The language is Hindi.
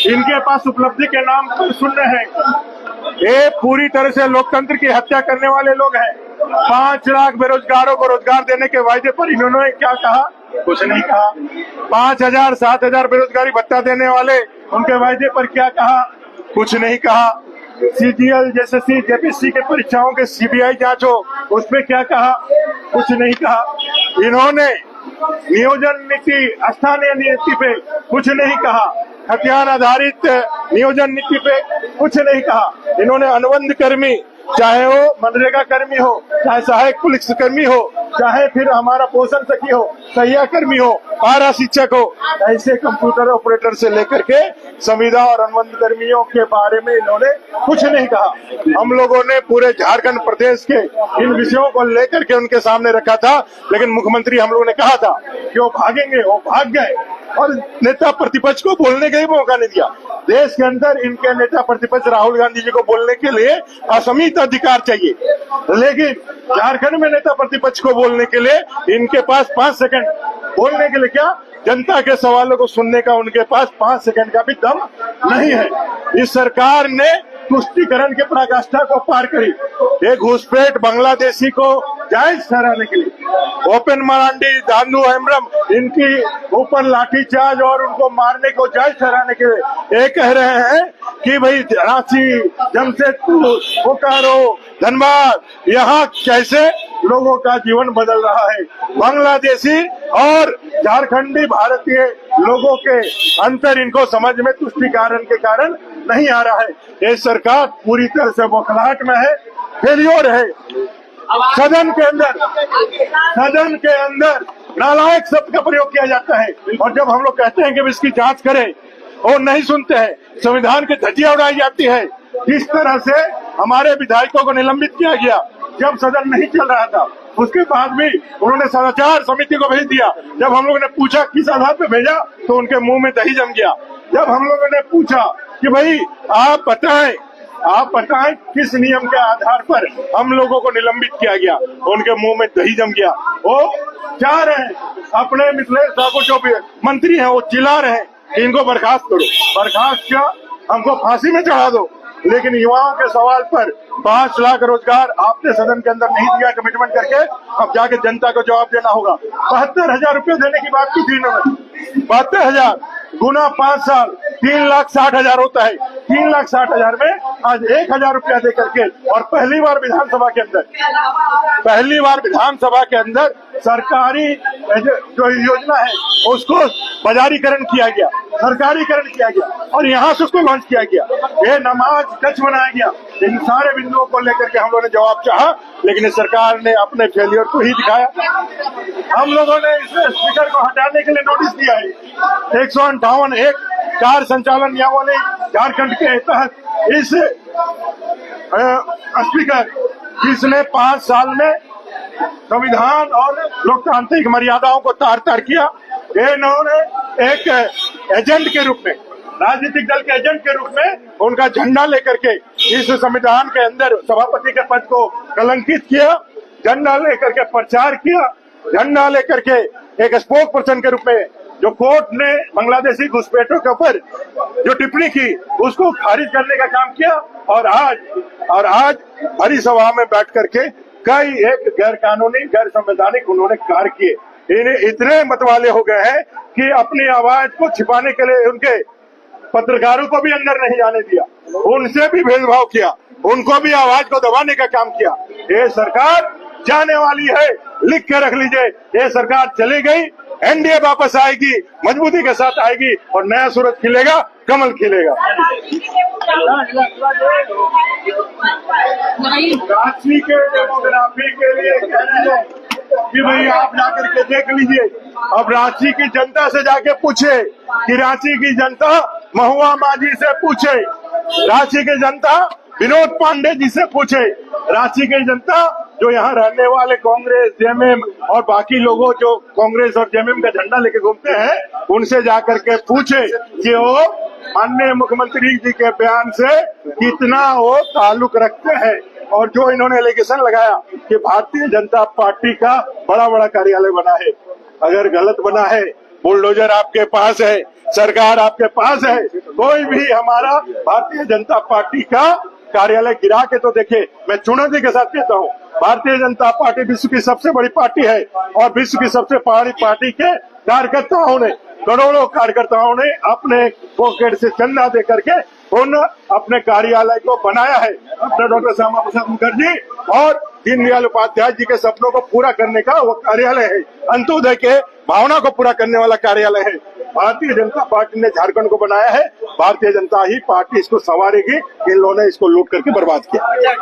इनके पास उपलब्धि के नाम पर शून्य है। ये पूरी तरह से लोकतंत्र की हत्या करने वाले लोग हैं। 5 लाख बेरोजगारों को रोजगार देने के वायदे पर इन्होंने क्या कहा? कुछ नहीं कहा। 5,000 7,000 बेरोजगारी भत्ता देने वाले उनके वायदे पर क्या कहा? कुछ नहीं कहा। CGL JSC JPSC के परीक्षाओं के CBI जांच हो, उसमें क्या कहा? कुछ नहीं कहा। इन्होंने नियोजन नीति, स्थानीय नीति पे कुछ नहीं कहा। हथियार आधारित नियोजन नीति पे कुछ नहीं कहा। इन्होंने अनुबंध कर्मी, चाहे वो मनरेगा कर्मी हो, चाहे सहायक पुलिस कर्मी हो, चाहे फिर हमारा पोषण सखी हो, सहिया कर्मी हो, पारा शिक्षक हो, ऐसे कंप्यूटर ऑपरेटर से लेकर के संविदा और अनुबंध कर्मियों के बारे में इन्होंने कुछ नहीं कहा। हम लोगों ने पूरे झारखंड प्रदेश के इन विषयों को लेकर के उनके सामने रखा था, लेकिन मुख्यमंत्री हम लोगों ने कहा था कि वो भागेंगे, वो भाग गए और नेता प्रतिपक्ष को बोलने का ही मौका नहीं दिया। देश के अंदर इनके नेता प्रतिपक्ष राहुल गांधी जी को बोलने के लिए असीमित अधिकार चाहिए, लेकिन झारखंड में नेता प्रतिपक्ष को बोलने के लिए इनके पास 5 सेकंड बोलने के लिए क्या, जनता के सवालों को सुनने का उनके पास 5 सेकंड का भी दम नहीं है। इस सरकार ने तुष्टीकरण के पराकाष्ठा को पार करी। एक घुसपैठ बांग्लादेशी को जायज ठहराने के लिए ओपन मरांडी, दानू हेम्ब्रम, इनकी ऊपर लाठीचार्ज और उनको मारने को जायज ठहराने के लिए ये कह रहे हैं कि भाई रांची, जमशेदपुर, बोकारो, धनबाद, यहाँ कैसे लोगों का जीवन बदल रहा है। बांग्लादेशी और झारखंडी भारतीय लोगों के अंतर इनको समझ में तुष्टीकरण के कारण नहीं आ रहा है। ये सरकार पूरी तरह से बौखलाहट में है, फेलियर है। सदन के अंदर नालायक शब्द का प्रयोग किया जाता है, और जब हम लोग कहते हैं कि इसकी जांच करें, वो नहीं सुनते हैं। संविधान की धज्जियां उड़ाई जाती है। किस तरह से हमारे विधायकों को निलंबित किया गया जब सदन नहीं चल रहा था, उसके बाद भी उन्होंने सदाचार समिति को भेज दिया। जब हम लोगों ने पूछा किस आधार पर भेजा, तो उनके मुंह में दही जम गया। जब हम लोगों ने पूछा कि भाई आप बताएं किस नियम के आधार पर हम लोगों को निलंबित किया गया, उनके मुंह में दही जम गया। वो चाह रहे हैं अपने मिथिलेश ठाकुर जो भी मंत्री हैं, वो चिल्ला रहे हैं कि इनको बर्खास्त करो। बर्खास्त क्या, हमको फांसी में चढ़ा दो। लेकिन युवाओं के सवाल पर 5 लाख रोजगार आपने सदन के अंदर नहीं दिया कमिटमेंट करके, अब जाके जनता को जवाब देना होगा। 72,000 रुपये देने की बात की थी इन्होंने। 72,000 गुना 5 साल 3,60,000 होता है। 3,60,000 में आज 1,000 रुपया दे करके, और पहली बार विधानसभा के अंदर सरकारी जो योजना है उसको बाजारीकरण किया गया, सरकारीकरण किया गया, और यहाँ से उसको लॉन्च किया गया। ये नमाज कच बनाया गया। इन सारे बिंदुओं को लेकर के हम लोगों ने जवाब चाहा, लेकिन इस सरकार ने अपने फेलियर को ही दिखाया। हम लोगों ने इस स्पीकर को हटाने के लिए नोटिस दिया है। 158 एक कार संचालन नियमावली झारखंड के तहत इस स्पीकर, जिसने 5 साल में संविधान और लोकतांत्रिक मर्यादाओं को तार तार किया, इन्होंने एक एजेंट के रूप में, राजनीतिक दल के एजेंट के रूप में उनका झंडा लेकर के इस संविधान के अंदर सभापति के पद को कलंकित किया, झंडा लेकर के प्रचार किया, झंडा लेकर के एक स्पोक पर्सन के रूप में जो कोर्ट ने बांग्लादेशी घुसपैठों के ऊपर जो टिप्पणी की उसको खारिज करने का काम किया, और आज हरी सभा में बैठ करके कई एक गैर कानूनी, गैर संवैधानिक उन्होंने कार्य किए। इन्हें इतने मतवाले हो गए हैं कि अपनी आवाज को छिपाने के लिए उनके पत्रकारों को भी अंदर नहीं जाने दिया, उनसे भी भेदभाव किया, उनको भी आवाज को दबाने का काम किया। ये सरकार जाने वाली है, लिख के रख लीजिए। ये सरकार चली गई, एनडीए वापस आएगी, मजबूती के साथ आएगी, और नया सूरज खिलेगा, कमल खिलेगा। रांची के डेमोग्राफी के लिए कह रहे हैं कि भाई आप जाकर के देख लीजिए। अब रांची की जनता से जाके पूछे कि रांची की जनता महुआ मांझी से पूछे, रांची की जनता विनोद पांडे जी से पूछे, रांची की जनता जो यहाँ रहने वाले कांग्रेस, जेएमएम और बाकी लोगों जो कांग्रेस और जेएमएम का झंडा लेके घूमते हैं, उनसे जाकर के पूछे कि वो माननीय मुख्यमंत्री जी के बयान से कितना वो ताल्लुक रखते हैं। और जो इन्होंने एलिगेशन लगाया कि भारतीय जनता पार्टी का बड़ा बड़ा कार्यालय बना है, अगर गलत बना है, बुलडोजर आपके पास है, सरकार आपके पास है। कोई भी हमारा भारतीय जनता पार्टी का कार्यालय गिरा के तो देखे। मैं चुनौती के साथ कहता हूँ, भारतीय जनता पार्टी विश्व की सबसे बड़ी पार्टी है और विश्व की सबसे बड़ी पार्टी के कार्यकर्ताओं ने, करोड़ों कार्यकर्ताओं ने अपने पॉकेट से चंदा दे करके अपने कार्यालय को बनाया है। अपने डॉक्टर श्यामा प्रसाद मुखर्जी और दीनदयाल उपाध्याय जी के सपनों को पूरा करने का वो कार्यालय है। अंत्योदय के भावना को पूरा करने वाला कार्यालय है। भारतीय जनता पार्टी ने झारखंड को बनाया है। भारतीय जनता ही पार्टी इसको संवारेगी। इन लोगों ने इसको लूट करके बर्बाद किया।